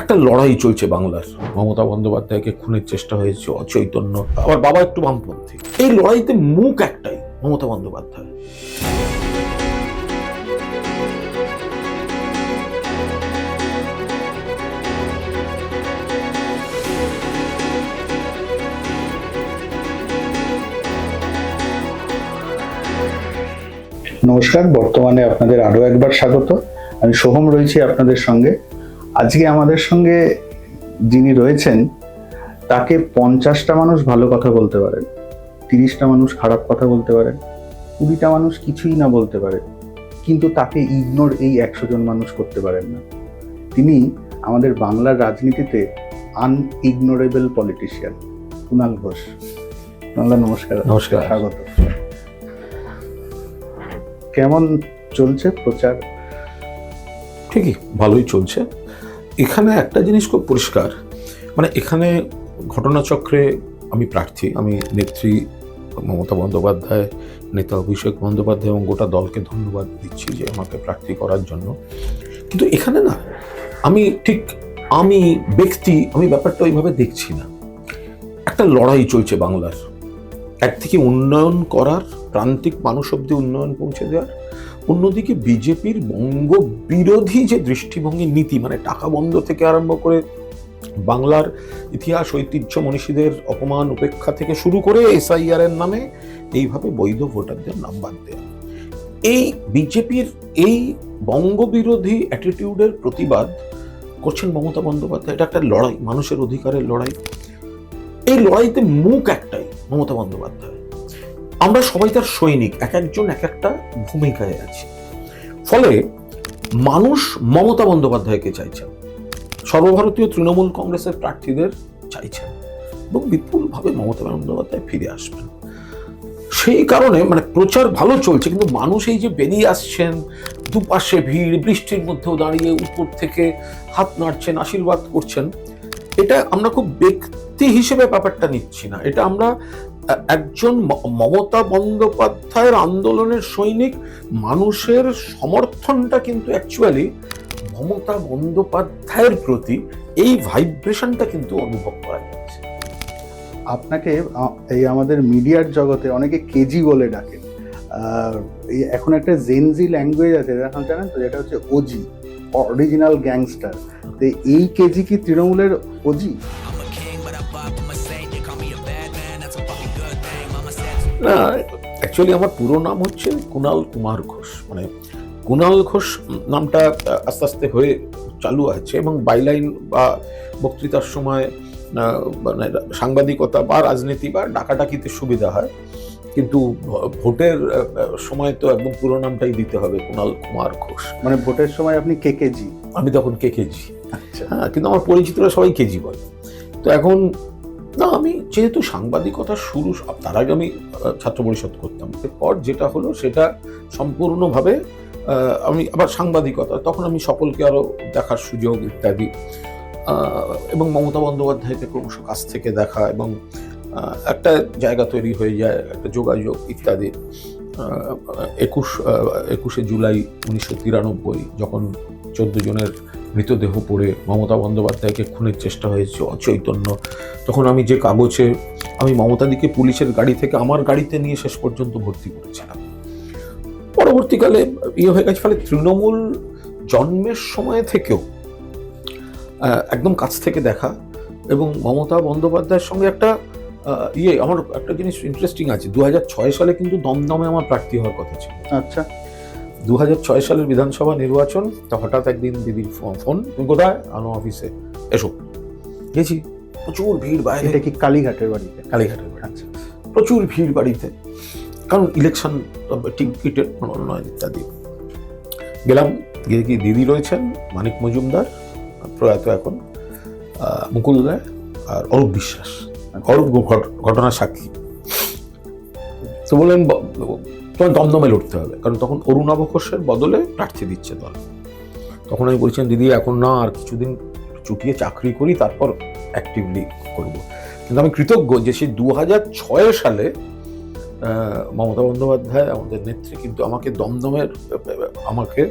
একটা লড়াই চলছে বাংলার। মমতা বন্দ্যোপাধ্যায়কে খুনের চেষ্টা হয়েছে, অচৈতন্য, আবার বাবা একটু বামপন্থী। এই লড়াইতে মুখ একটাই, মমতা বন্দ্যোপাধ্যায়। নমস্কার, বর্তমানে আপনাদের আরো একবার স্বাগত। আমি সোহম রয়েছি আপনাদের সঙ্গে। আজকে আমাদের সঙ্গে যিনি রয়েছেন তাকে 50টা মানুষ ভালো কথা বলতে পারেন, 30টা মানুষ খারাপ কথা বলতে পারেন, 20টা মানুষ কিছুই না বলতে পারে, কিন্তু তাকে ইগনোর এই 100 জন মানুষ করতে পারেন না। তিনি আমাদের বাংলার রাজনীতিতে আনইগনোরেবল পলিটিশিয়ান, কুণাল ঘোষ। নমস্কার। নমস্কার, স্বাগত। কেমন চলছে প্রচার? ঠিকই, ভালোই চলছে। এখানে একটা জিনিস খুব পরিষ্কার, মানে এখানে ঘটনাচক্রে আমি প্রার্থী, আমি নেত্রী মমতা বন্দ্যোপাধ্যায়, নেতা অভিষেক বন্দ্যোপাধ্যায় এবং গোটা দলকে ধন্যবাদ দিচ্ছি যে আমাকে প্রার্থী করার জন্য। কিন্তু এখানে না, আমি ব্যক্তি, আমি ব্যাপারটা ওইভাবে দেখছি না। একটা লড়াই চলছে বাংলার, একদিকে উন্নয়ন করার, প্রান্তিক মানুষ অব্দি উন্নয়ন পৌঁছে দেওয়ার, অন্যদিকে বিজেপির বঙ্গ বিরোধী যে দৃষ্টিভঙ্গি, নীতি, মানে টাকা বন্ধ থেকে আরম্ভ করে বাংলার ইতিহাস ঐতিহ্য মনীষীদের অপমান উপেক্ষা থেকে শুরু করে SIR এর নামে এইভাবে বৈধ ভোটারদের নাম বাদ দেওয়া, এই বিজেপির এই বঙ্গ বিরোধী অ্যাটিটিউডের প্রতিবাদ করছেন মমতা বন্দ্যোপাধ্যায়। এটা একটা লড়াই, মানুষের অধিকারের লড়াই। এই লড়াইতে মুখ একটাই, মমতা বন্দ্যোপাধ্যায়। আমরা সবাই তার সৈনিক, এক একজন এক একটা ভূমিকায় আছি। ফলে মানুষ মমতা বন্দ্যোপাধ্যায়কে চাইছেন, সর্বভারতীয় তৃণমূল কংগ্রেসের প্রার্থীদের চাইছেন এবং বিপুলভাবে মমতা বন্দ্যোপাধ্যায় ফিরে আসবেন। সেই কারণে মানে প্রচার ভালো চলছে, কিন্তু মানুষ এই যে বেরিয়ে আসছেন, দুপাশে ভিড়, বৃষ্টির মধ্যেও দাঁড়িয়ে উপর থেকে হাত নাড়ছেন, আশীর্বাদ করছেন, এটা আমরা খুব ব্যক্তি হিসেবে ব্যাপারটা নিচ্ছি না। এটা আমরা একজন মমতা বন্দ্যোপাধ্যায়ের আন্দোলনের সৈনিক, মানুষের সমর্থনটা কিন্তু অ্যাকচুয়ালি মমতা বন্দ্যোপাধ্যায়ের প্রতি, এই ভাইব্রেশনটা কিন্তু অনুভব করা যাচ্ছে। আপনাকে এই আমাদের মিডিয়ার জগতে অনেকে কেজি বলে ডাকে। এখন একটা জেনজি ল্যাঙ্গুয়েজ আছে, জানেন তো, যেটা হচ্ছে ওজি, অরিজিনাল গ্যাংস্টার। তো এই কেজি কি তৃণমূলের ওজি? না, অ্যাকচুয়ালি আমার পুরো নাম হচ্ছে কুণাল কুমার ঘোষ। মানে কুণাল ঘোষ নামটা আস্তে আস্তে হয়ে চালু আছে এবং বাইলাইন বা বক্তৃতার সময়, মানে সাংবাদিকতা বা রাজনীতি বা ডাকাডাকিতে সুবিধা হয়, কিন্তু ভোটের সময় তো একদম পুরো নামটাই দিতে হবে, কুণাল কুমার ঘোষ। মানে ভোটের সময় আপনি কেকেজি? আমি তখন কেকেজি। আচ্ছা। হ্যাঁ, কিন্তু আমার পরিচিতরা সবাই কেজি বলে। তো এখন না, আমি যেহেতু সাংবাদিকতা শুরু, তার আগে আমি ছাত্র পরিষদ করতাম, এরপর যেটা হলো সেটা সম্পূর্ণভাবে আমি আবার সাংবাদিকতা, তখন আমি সকলকে আরো দেখার সুযোগ ইত্যাদি, এবং মমতা বন্দ্যোপাধ্যায়কে ক্রমশ কাছ থেকে দেখা এবং একটা জায়গা তৈরি হয়ে যায়, একটা যোগাযোগ ইত্যাদি। 21শে জুলাই 1993 যখন 14 জনের মৃতদেহ পড়ে মমতা বন্দ্যোপাধ্যায়কে খুনের চেষ্টা হয়েছে, অচৈতন্য, তখন আমি যে কাগজে আমি মমতাদিকে পুলিশের গাড়ি থেকে আমার গাড়িতে নিয়ে শেষ পর্যন্ত ভর্তি করেছিলাম। পরবর্তীকালে হয়ে গেছে। ফলে তৃণমূল জন্মের সময় থেকেও একদম কাছ থেকে দেখা এবং মমতা বন্দ্যোপাধ্যায়ের সঙ্গে একটা আমার একটা জিনিস ইন্টারেস্টিং আছে, 2006 সালে কিন্তু দমদমে আমার প্রার্থী হওয়ার কথা ছিল। আচ্ছা। 2006 সালের বিধানসভা নির্বাচন, তা হঠাৎ একদিন দিদির ফোন, তুমি কোথায়? আনো অফিসে, এসো। গেছি, প্রচুর ভিড় বাইরে। এটা কি কালীঘাটের বাড়িতে? কালীঘাটের বাড়ি। আচ্ছা। প্রচুর ভিড় বাড়িতে, কারণ ইলেকশন টিকিটের মনোনয়ন ইত্যাদি। গেলাম, গিয়ে কি দিদি রয়েছেন, মানিক মজুমদার প্রয়াত এখন, মুকুল রায় আর অরূপ বিশ্বাস, অরূপ ঘটনার সাক্ষী। তো বললেন তোমার দমদমে লড়তে হবে, কারণ তখন অরুণাভ ঘোষের বদলে প্রার্থী দিচ্ছে দল। তখন আমি বলছিলাম দিদি এখন না, আর কিছুদিন চুটিয়ে চাকরি করি, তারপর অ্যাক্টিভলি করব। কিন্তু আমি কৃতজ্ঞ যে সেই 2006 সালে মমতা বন্দ্যোপাধ্যায় আমাদের নেত্রী কিন্তু আমাকে দমদমের আমাকে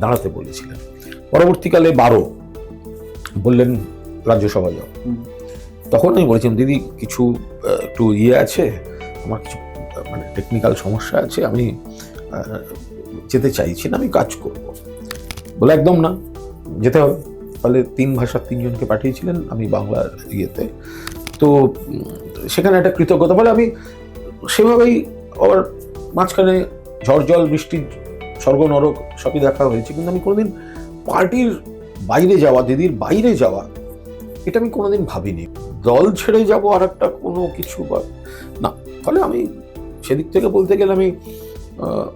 দাঁড়াতে বলেছিলেন। পরবর্তীকালে বললেন রাজ্যসভা যাও। তখন আমি বলেছিলাম দিদি কিছু একটু আছে, আমার কিছু মানে টেকনিক্যাল সমস্যা আছে, আমি যেতে চাইছি না, আমি কাজ করব। বলে একদম না, যেতে হবে। ফলে 3 ভাষার 3 জনকে পাঠিয়েছিলেন, আমি বাংলার ইয়েতে। তো সেখানে একটা কৃতজ্ঞতা, বলে আমি সেভাবেই আবার মাঝখানে ঝড় জল বৃষ্টি স্বর্গ নরক সবই দেখা হয়েছে, কিন্তু আমি কোনোদিন পার্টির বাইরে যাওয়া, দিদির বাইরে যাওয়া, এটা আমি কোনোদিন ভাবিনি। দল ছেড়ে যাব আর একটা কোনো কিছু বা না। ফলে আমি সেদিক থেকে বলতে গেলে আমি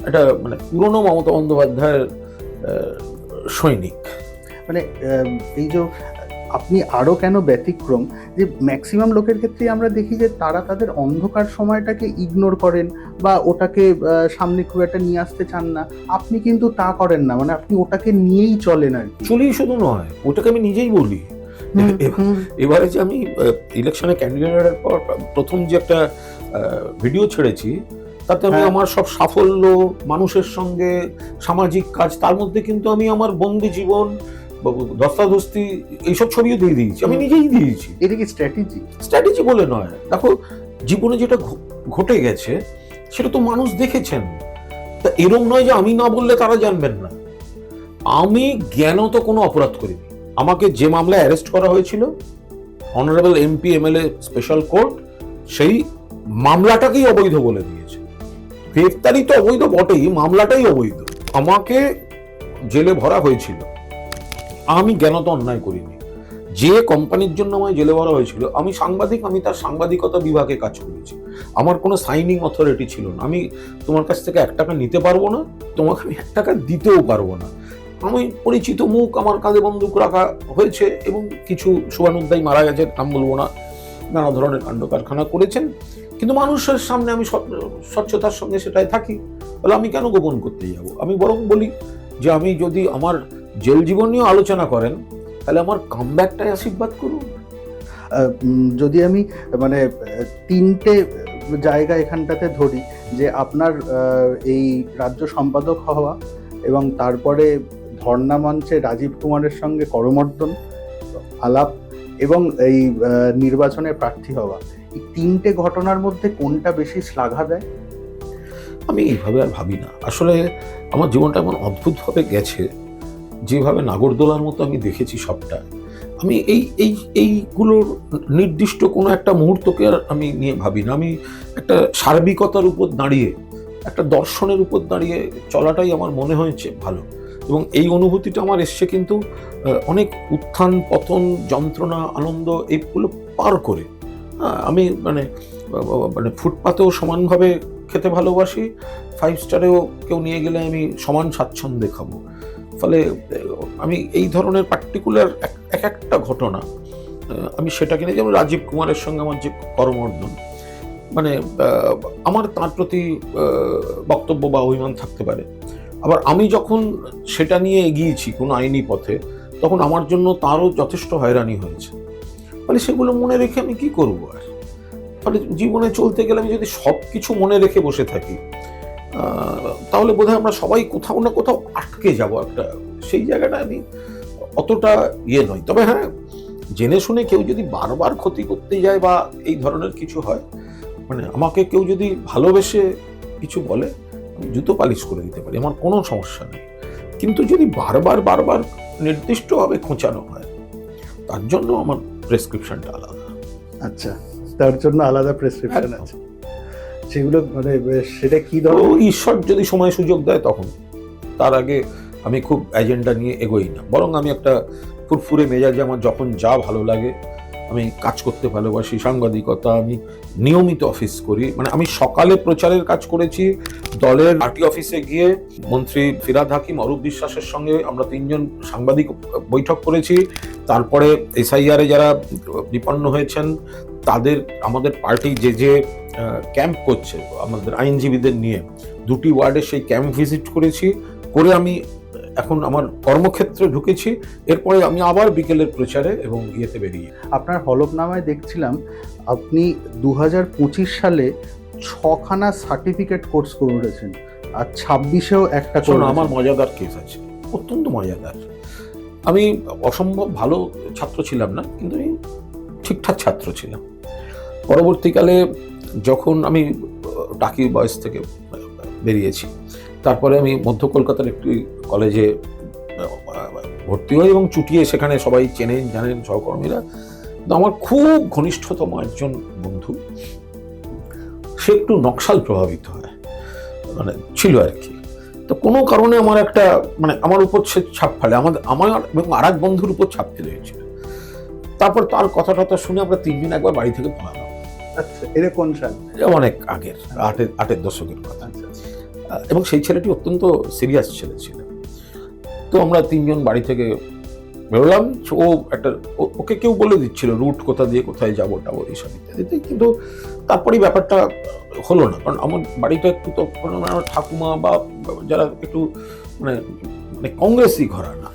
একটা মানে পুরনো মমতা বন্দ্যোপাধ্যায়ের সৈনিক। মানে এই যে আপনি আরো কেন ব্যতিক্রম, যে ম্যাক্সিমাম লোকের ক্ষেত্রে আমরা দেখি যে তারা তাদের অন্ধকার সময়টাকে ইগনোর করেন বা ওটাকে সামনে খুব একটা নিয়ে আসতে চান না। আপনি কিন্তু তা করেন না, মানে আপনি ওটাকে নিয়েই চলেন আর কি। চলেই শুধু নয়, ওটাকে আমি নিজেই বলি। এবারে যে আমি ইলেকশনে ক্যান্ডিডেটের পর প্রথম যে একটা ভিডিও ছেড়েছি, তাতে আমি আমার সব সাফল্য, মানুষের সঙ্গে সামাজিক কাজ, তার মধ্যে কিন্তু আমি আমার বন্দি জীবন, ধস্তাধস্তি এইসব ছবিও দিয়ে দিয়েছি, আমি নিজেই দিয়েছি। এটা কি স্ট্র্যাটেজি বলে নয়, দেখো জীবনে যেটা ঘটে গেছে সেটা তো মানুষ দেখেছেন, তা এরম নয় যে আমি না বললে তারা জানবেন না। আমি জ্ঞানত কোনো অপরাধ করিনি। আমাকে যে মামলায় অ্যারেস্ট করা হয়েছিল, honourable MP MLA special court সেই মামলাটাকেই অবৈধ বলে দিয়েছে। গ্রেফতারি তো অবৈধ বটেই, মামলাটাই অবৈধ। আমাকে জেলে ভরা হয়েছিল, আমি জ্ঞানত অন্যায় করিনি। যে কোম্পানির জন্য আমায় জেলে ভরা হয়েছিল, আমি সাংবাদিক, আমি তার সাংবাদিকতা বিভাগে কাজ করেছি, আমার কোনো সাইনিং অথরিটি ছিল না। আমি তোমার কাছ থেকে 1 টাকা নিতে পারবো না, তোমাকে আমি 1 টাকা দিতেও পারবো না। আমি পরিচিত মুখ, আমার কাঁধে বন্দুক রাখা হয়েছে, এবং কিছু শুভানুধ্যায়ী মারা গেছে, নাম বলবো না, নানা ধরনের কাণ্ড কারখানা করেছেন, কিন্তু মানুষের সামনে আমি স্বচ্ছতার সঙ্গে সেটাই থাকি। তাহলে আমি কেন গোপন করতে যাব? আমি বরং বলি যে আমি যদি আমার জেল জীবন নিয়ে আলোচনা করেন, তাহলে আমার কামব্যাকটাই আশীর্বাদ করুন। যদি আমি মানে 3টে জায়গা এখানটাতে ধরি, যে আপনার এই রাজ্য সম্পাদক হওয়া, এবং তারপরে ধর্ণা মঞ্চে রাজীব কুমারের সঙ্গে করমর্দন আলাপ, এবং এই নির্বাচনে প্রার্থী হওয়া, এই 3টে ঘটনার মধ্যে কোনটা বেশি শ্লাঘা দেয়? আমি এইভাবে আর ভাবি না। আসলে আমার জীবনটা এমন অদ্ভুতভাবে গেছে, যেভাবে নাগরদোলার মতো আমি দেখেছি সবটা। আমি এইগুলোর নির্দিষ্ট কোনো একটা মুহূর্তকে আর আমি নিয়ে ভাবি না। আমি একটা সার্বিকতার উপর দাঁড়িয়ে, একটা দর্শনের উপর দাঁড়িয়ে চলাটাই আমার মনে হয়েছে ভালো। এবং এই অনুভূতিটা আমার এসছে কিন্তু অনেক উত্থান পতন, যন্ত্রণা, আনন্দ এইগুলো পার করে। আমি মানে ফুটপাতেও সমানভাবে খেতে ভালোবাসি, 5 স্টারেও কেউ নিয়ে গেলে আমি সমান স্বাচ্ছন্দ্যে খাবো। ফলে আমি এই ধরনের পার্টিকুলার একটা ঘটনা, আমি সেটাকে নিয়ে, যেমন রাজীব কুমারের সঙ্গে আমার যে করমর্দন, মানে আমার তার প্রতি বক্তব্য বা অভিমান থাকতে পারে। আবার আমি যখন সেটা নিয়ে এগিয়েছি কোনো আইনি পথে, তখন আমার জন্য তারও যথেষ্ট হয়রানি হয়েছে। ফলে সেগুলো মনে রেখে আমি কি করবো আর? ফলে জীবনে চলতে গেলে আমি যদি সব কিছু মনে রেখে বসে থাকি, তাহলে বোধহয় আমরা সবাই কোথাও না কোথাও আটকে যাব একটা, সেই জায়গাটা আমি অতটা নই। তবে হ্যাঁ, জেনে শুনে কেউ যদি বারবার ক্ষতি করতে যায় বা এই ধরনের কিছু হয়, মানে আমাকে কেউ যদি ভালোবেসে কিছু বলে, আমি জুতো পালিশ করে দিতে পারি, আমার কোনো সমস্যা নেই। কিন্তু যদি বারবার নির্দিষ্টভাবে খোঁচানো হয়, তার জন্য আমার প্রেসক্রিপশনটা আলাদা। আচ্ছা, তার জন্য আলাদা প্রেসক্রিপশন আছে। সেগুলো মানে সেটা কি ধরনের? ঈশ্বর যদি সময় সুযোগ দেয় তখন, তার আগে আমি খুব এজেন্ডা নিয়ে এগোই না। বরং আমি একটা ফুরফুরে মেজাজে, আমার যখন যা ভালো লাগে, আমি কাজ করতে ভালোবাসি। সাংবাদিকতা, আমি নিয়মিত অফিস করি। মানে আমি সকালে প্রচারের কাজ করেছি, দলের পার্টি অফিসে গিয়ে মন্ত্রী ফিরহাদ হাকিম, অরূপ বিশ্বাসের সঙ্গে আমরা 3 জন সাংবাদিক বৈঠক করেছি। তারপরে SIR-এ যারা বিপন্ন হয়েছেন তাদের, আমাদের পার্টি যে ক্যাম্প করছে আমাদের আইনজীবীদের নিয়ে, 2টি ওয়ার্ডে সেই ক্যাম্প ভিজিট করেছি, করে আমি এখন আমার কর্মক্ষেত্রে ঢুকেছি। এরপরে আমি আবার বিকেলের প্রচারে এবং ইয়েতে বেরিয়ে। আপনার হলফনামায় দেখছিলাম আপনি 2025 সালে 6খানা সার্টিফিকেট কোর্স করেছেন, আর 26-এও একটা। আমার মজাদার কেস আছে, অত্যন্ত মজাদার। আমি অসম্ভব ভালো ছাত্র ছিলাম না, কিন্তু আমি ঠিকঠাক ছাত্র ছিলাম। পরবর্তীকালে যখন আমি টাকি বয়েজ থেকে বেরিয়েছি, তারপরে আমি মধ্য কলকাতার একটি কলেজে ভর্তি হই এবং চুটিয়ে সেখানে সবাই চেনেন জানেন সহকর্মীরা। তো আমার খুব ঘনিষ্ঠতম একজন বন্ধু, সে একটু নকশাল প্রভাবিত হয়, মানে ছিল আর কি। তো কোনো কারণে আমার একটা মানে আমার উপর সে ছাপ ফেলে, আমার এবং আর এক বন্ধুর উপর ছাপ ফেলে হয়েছিল। তারপর তার কথা টথা শুনে আমরা 3 দিন একবার বাড়ি থেকে পালালাম। আচ্ছা, এটা কোন সাল? অনেক আগের, আটের দশকের কথা। এবং সেই ছেলেটি অত্যন্ত সিরিয়াস ছেলে ছিল। তো আমরা 3 জন বাড়ি থেকে বেরোলাম। ও একটা ওকে কেউ বলে দিচ্ছিল রুট কোথা দিয়ে কোথায় যাবো টাবো এইসব ইত্যাদিতে, কিন্তু তারপরেই ব্যাপারটা হলো না। কারণ আমার বাড়িটা একটু তখন আমার ঠাকুমা বা যারা একটু মানে মানে কংগ্রেসই ঘরানা,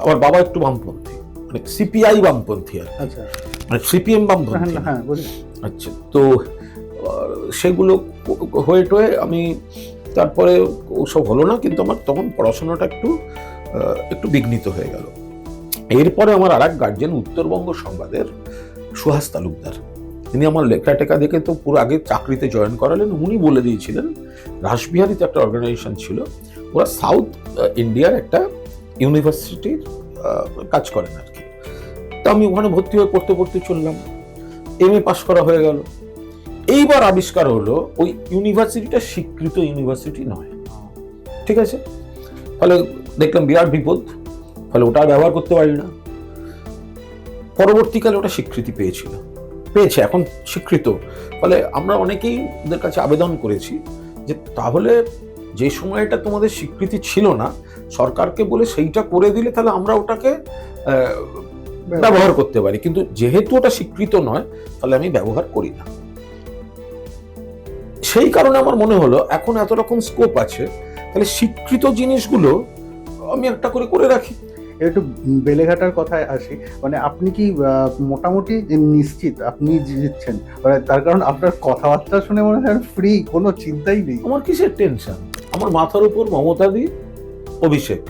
আমার বাবা একটু বামপন্থী, মানে সিপিআই বামপন্থী আর কি। আচ্ছা, মানে সিপিএম বামপন্থী। হ্যাঁ বলি। আচ্ছা, তো সেগুলো হয়ে টয়ে আমি তারপরে ওসব হলো না, কিন্তু আমার তখন পড়াশোনাটা একটু বিঘ্নিত হয়ে গেল। এরপরে আমার আর এক গার্জেন উত্তরবঙ্গ সংবাদের সুহাস তালুকদার, তিনি আমার লেখা টেখা দেখে তো পুরো আগে চাকরিতে জয়েন করালেন। উনি বলে দিয়েছিলেন, রাসবিহারীতে একটা অর্গানাইজেশন ছিল, ওরা সাউথ ইন্ডিয়ার একটা ইউনিভার্সিটির কাজ করেন আর কি। তো আমি ওখানে ভর্তি হয়ে পড়তে চললাম, MA পাশ করা হয়ে গেল। এইবার আবিষ্কার হলো ওই ইউনিভার্সিটিটা স্বীকৃত ইউনিভার্সিটি নয়, ঠিক আছে। ফলে দেখলাম বিরাট বিপদ, ফলে ওটা ব্যবহার করতে পারি না। পরবর্তীকালে ওটা স্বীকৃতি পেয়েছে, এখন স্বীকৃত। ফলে আমরা অনেকেই ওদের কাছে আবেদন করেছি যে তাহলে যে সময়টা তোমাদের স্বীকৃতি ছিল না, সরকারকে বলে সেইটা করে দিলে তাহলে আমরা ওটাকে ব্যবহার করতে পারি, কিন্তু যেহেতু ওটা স্বীকৃত নয় তাহলে আমি ব্যবহার করি না। সেই কারণে আমার মনে হলো এখন এত রকম স্কোপ আছে, তাহলে স্বীকৃত জিনিসগুলো আমি একটা করে রাখি। একটু বেলেঘাটার কথায় আসি, মানে আপনি কি মোটামুটি নিশ্চিত আপনি জিতছেন? মানে তার কারণ আপনার কথাবার্তা শুনে মনে হয় ফ্রি, কোনো চিন্তাই নেই। আমার কিসের টেনশন? আমার মাথার উপর মমতাদি, অভিষেক,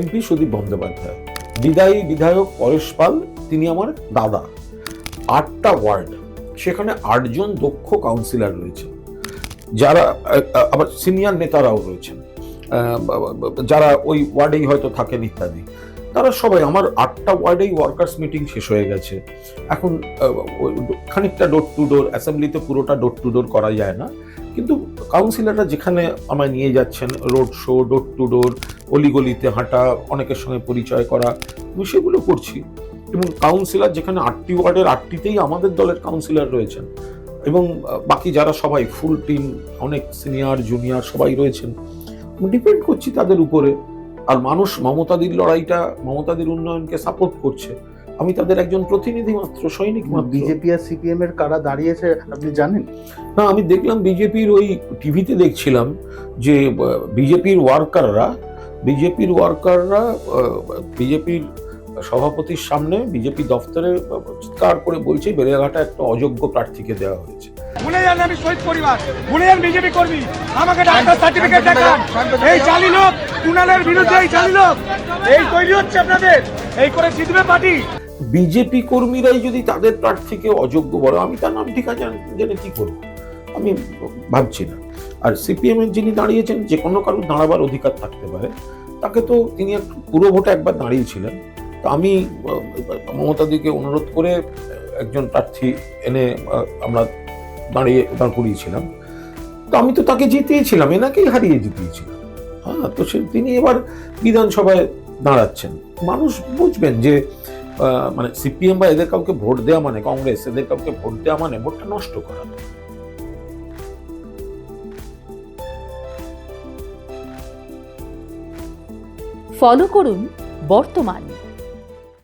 MP সুদীপ বন্দ্যোপাধ্যায়, বিদায়ী বিধায়ক পরেশ পাল, তিনি আমার দাদা। 8টা ওয়ার্ড, সেখানে 8 জন দক্ষ কাউন্সিলর রয়েছেন, যারা আবার সিনিয়র নেতারাও রয়েছেন, যারা ওই ওয়ার্ডেই হয়তো থাকেন ইত্যাদি। তারা সবাই আমার 8টা ওয়ার্ডেই ওয়ার্কার্স মিটিং শেষ হয়ে গেছে। এখন খানিকটা ডোর টু ডোর, অ্যাসেম্বলিতে পুরোটা ডোর টু ডোর করা যায় না, কিন্তু কাউন্সিলররা যেখানে আমায় নিয়ে যাচ্ছেন, রোড শো, ডোর টু ডোর, অলিগলিতে হাঁটা, অনেকের সঙ্গে পরিচয় করা, আমি সেগুলো করছি। এবং কাউন্সিলর যেখানে 8টি ওয়ার্ডের 8টিতেই আমাদের দলের কাউন্সিলর রয়েছেন, এবং বাকি যারা সবাই ফুল টিম, অনেক সিনিয়র জুনিয়র সবাই রয়েছেন। ডিপেন্ড করছি তাদের উপরে। আর মানুষ মমতাদির লড়াইটা, মমতাদির উন্নয়নকে সাপোর্ট করছে, আমি তাদের একজন প্রতিনিধি মাত্র, সৈনিক মাত্র। বিজেপি আর সিপিএম এর কারা দাঁড়িয়েছে আপনি জানেন? না, আমি দেখলাম বিজেপির ওই টিভিতে দেখছিলাম যে বিজেপির ওয়ার্কাররা বিজেপির সভাপতির সামনে বিজেপি দফতরে চিৎকার করে বলছে বেলেঘাটা একটা অযোগ্য প্রার্থীকে দেওয়া হয়েছে। ভুলে যান আমি শহীদ পরিবার, ভুলে যান বিজেপি কর্মী, আমাকে ডাক্তার সার্টিফিকেট দেখান। এই জালি লোক, কুণালের বিরুদ্ধে এই জালি লোক, এই তৈরি হচ্ছে আপনাদের, এই করে জিতবে পার্টি। বিজেপি কর্মীরাই যদি তাদের প্রার্থীকে অযোগ্য বলে, আমি তার নাম ঠিক আছে জেনে কি করবো, আমি ভাবছি না। আর সিপিএম এর যিনি দাঁড়িয়েছেন, যে কোনো কারোর দাঁড়াবার অধিকার থাকতে পারে, তাকে তো তিনি পুরো ভোটে একবার দাঁড়িয়েছিলেন। তো আমি মমতাদিকে অনুরোধ করে একজন প্রার্থী এনে আমরা দাঁড় করিয়েছিলাম। তো আমি তো তাকে জিতিয়েছিলাম, এনাকেই হারিয়ে জিতিয়েছিলাম। হ্যাঁ, তো তিনি এবার বিধানসভায় দাঁড়াচ্ছেন। মানুষ বুঝবেন যে মানে সিপিএম বা এদের কাউকে ভোট দেওয়া মানে, কংগ্রেস এদের কাউকে ভোট দেওয়া মানে ভোটটা নষ্ট করা। ফলো করুন বর্তমান।